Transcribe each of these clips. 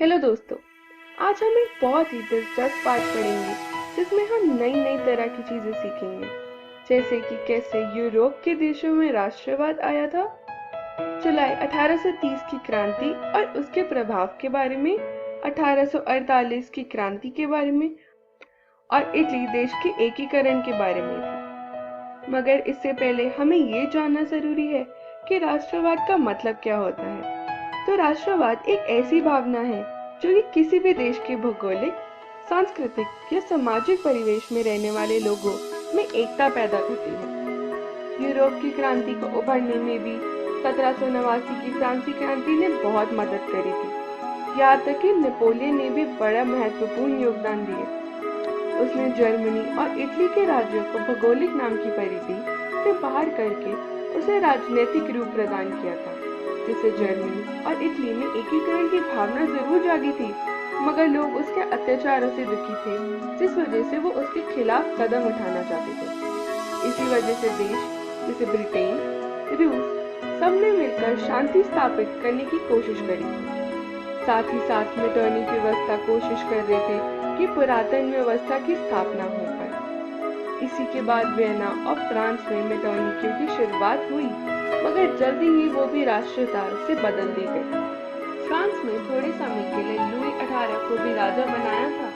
Hello दोस्तों। आज हम एक बहुत ही दिलचस्प पाठ पढ़ेंगे जिसमें हम नई नई तरह की चीजें सीखेंगे, जैसे कि कैसे यूरोप के देशों में राष्ट्रवाद आया था, जुलाई 1830 की क्रांति और उसके प्रभाव के बारे में, 1848 की क्रांति के बारे में और इटली देश के एकीकरण के बारे में भी। मगर इससे पहले हमें ये जानना जरूरी है कि राष्ट्रवाद का मतलब क्या होता है। तो राष्ट्रवाद एक ऐसी भावना है जो कि किसी भी देश के भौगोलिक, सांस्कृतिक या सामाजिक परिवेश में रहने वाले लोगों में एकता पैदा करती है। यूरोप की क्रांति को उभरने में भी 1789 की फ्रांसीसी क्रांति ने बहुत मदद करी थी। यहाँ तक कि नेपोलियन ने भी बड़ा महत्वपूर्ण योगदान दिया। उसने जर्मनी और इटली के राज्यों को भौगोलिक नाम की परिधि से बाहर करके उसे राजनीतिक रूप प्रदान किया था, जिससे जर्मनी और इटली में एकीकरण की भावना जरूर जागी थी, मगर लोग उसके अत्याचारों से दुखी थे, जिस वजह से वो उसके खिलाफ कदम उठाना चाहते थे। इसी वजह से देश जैसे ब्रिटेन, रूस सब ने मिलकर शांति स्थापित करने की कोशिश करी थी। साथ ही साथ मेटरनिटी व्यवस्था कोशिश कर रहे थे कि पुरातन व्यवस्था की स्थापना हो पाए। इसी के बाद वियना और फ्रांस में मेटरनिटी की शुरुआत हुई, मगर जल्दी ही वो भी राष्ट्रीयता से बदल दी गई। फ्रांस में थोड़े समय के लिए लुई 18 को भी राजा बनाया था,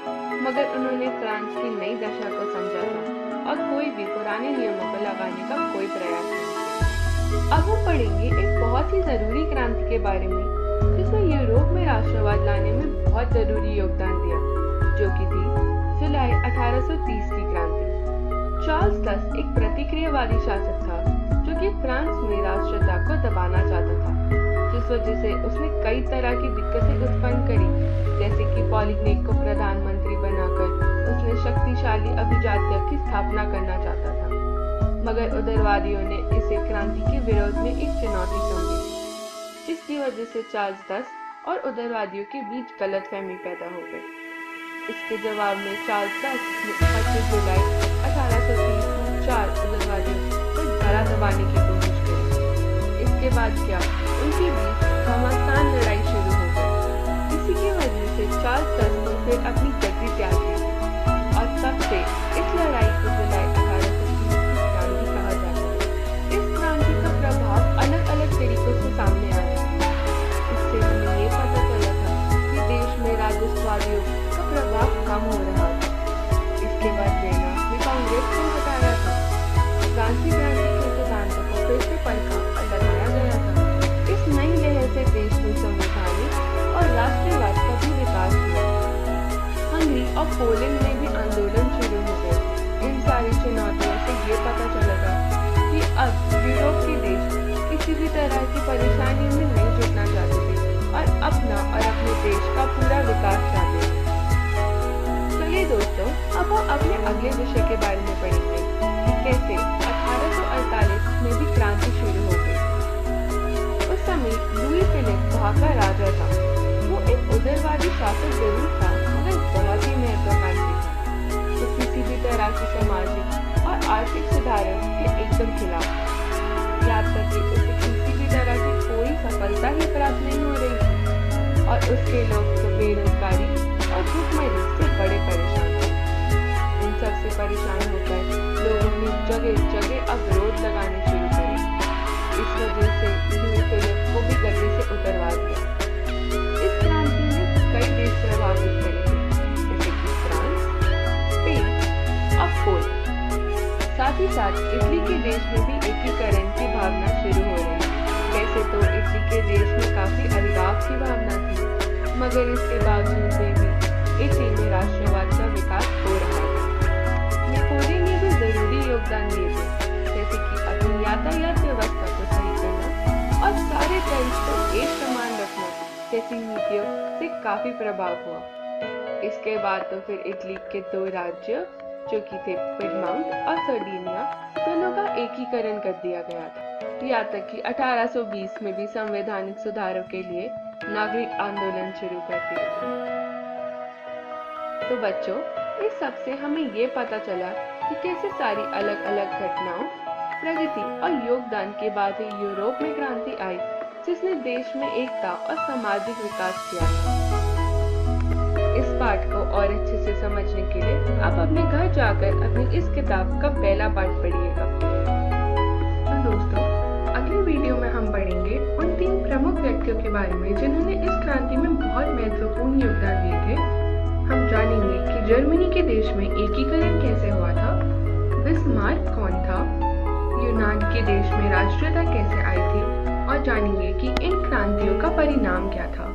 मगर उन्होंने फ्रांस की नई दशा को समझा था और कोई भी पुराने नियमों को लगाने का कोई प्रयास नहीं किया। अब हम पढ़ेंगे एक बहुत ही जरूरी क्रांति के बारे में जिसने यूरोप में राष्ट्रवाद लाने में बहुत जरूरी योगदान दिया, जो कि थी जुलाई 1830 की क्रांति। चार्ल्स 10 एक प्रतिक्रियावादी शासक था जो कि फ्रांस में राष्ट्रीयता को दबाना चाहता था, जिस वजह से उसने कई तरह की दिक्कतें उत्पन्न करी, जैसे कि पॉलिग्नेक को प्रधानमंत्री बनाकर उसने शक्तिशाली अभिजात्य की स्थापना करना चाहता था। मगर उदारवादियों ने इसे क्रांति के विरोध में एक चुनौती समझी, जिसकी वजह से चार्ल्स 10 और उदारवादियों के बीच गलतफहमी पैदा हो गई। इसके जवाब में चार्ल्स 10 ने 25 जुलाई 1830 को 4 उदारवादियों को धरा दबाने की कोशिश की। इसके बाद क्या उनके बीच घमासान लड़ाई शुरू हो गई। इसी की वजह से चार्ल्स 10 ने फिर अपनी गद्दी त्याग दी और तब से इस लड़ाई को जुलाई 1830 की क्रांति कहा जाता है। इस क्रांति का प्रभाव अलग अलग तरीकों से सामने आया। इससे हमें ये पता चला था कि देश में राजस्ववादियों का प्रभाव कम हो रहा था। इसके बाद वियना में कांग्रेस को हटाया था। फ्रांसीसी क्रांति के सिद्धांतों को फिर से परखा और लगाया गया था। इस नई लहर से देश में संवैधानिक और राष्ट्रवाद का भी विकास हुआ। हंगरी और पोलैंड में भी आंदोलन शुरू हो गए। इन सारी चुनौतियों से ये पता चला था कि अब यूरोप के देश किसी भी तरह की परेशानी में नहीं जुटना चाहते थे और अपना और अपने देश का पूरा विकास चाहते थे। चलिए दोस्तों, अब हम अपने अगले विषय के बारे में पढ़ेंगे कि कैसे 1848 में भी क्रांति शुरू हो गई। उस समय लुई फिलिप वहाँ का राजा था। वो एक उदारवादी शासक जरूर था, मगर बहुत ही महत्वाकांक्षी था। वो किसी भी तरह की सामाजिक और आर्थिक सुधारों के एकदम खिलाफ था। याद करके उसे किसी भी तरह की कोई सफलता ही प्राप्त नहीं हो रही थी और उसके लोग तो बेरोजगारी और भूखमरी से बड़े परेशान थे। इन सब से परेशान होकर लोगों ने जगह जगह अवरोध लगाने शुरू करे। इस वजह से लुई फिलिप को भी गद्दी से उतरवा दिया। इस क्रांति ने कई देश प्रभावित करे थे, जैसे कि फ्रांस, स्पेन और पोलैंड। साथ ही साथ इटली के देश में भी एकीकरण की भावना शुरू हो रही है। वैसे तो इटली के देश में काफी अलगाव की भावना थी, मगर इसके बावजूद भी इटली में राष्ट्रवाद का विकास हो रहा था। नेपोलियन ने भी जरूरी योगदान दिए थे, जैसे कि अपनी यातायात व्यवस्था को सही करना और सारे देश को एक समान रखना जैसी नीतियों से काफी प्रभाव हुआ। इसके बाद तो फिर इटली के 2 राज्य जो कि थे पिडमाउंट और सर्डिनिया, दोनों का एकीकरण कर दिया गया था। यहाँ तक कि 1820 में भी संवैधानिक सुधारों के लिए नागरिक आंदोलन शुरू कर दिया था। तो बच्चों, इस सब से हमें ये पता चला कि कैसे सारी अलग अलग घटनाओं, प्रगति और योगदान के बाद ही यूरोप में क्रांति आई, जिसने देश में एकता और सामाजिक विकास किया था। इस पाठ को और अच्छे से समझने के लिए आप अपने घर जाकर अपनी इस किताब का पहला पाठ पढ़िएगा। तो दोस्तों, अगले वीडियो में हम पढ़ेंगे उन 3 प्रमुख व्यक्तियों के बारे में जिन्होंने इस क्रांति में बहुत महत्वपूर्ण योगदान दिए थे। हम जानेंगे कि जर्मनी के देश में एकीकरण कैसे हुआ था, बिस्मार्क कौन था, यूनान के देश में राष्ट्रीयता कैसे आई थी और जानेंगे कि इन क्रांतियों का परिणाम क्या था।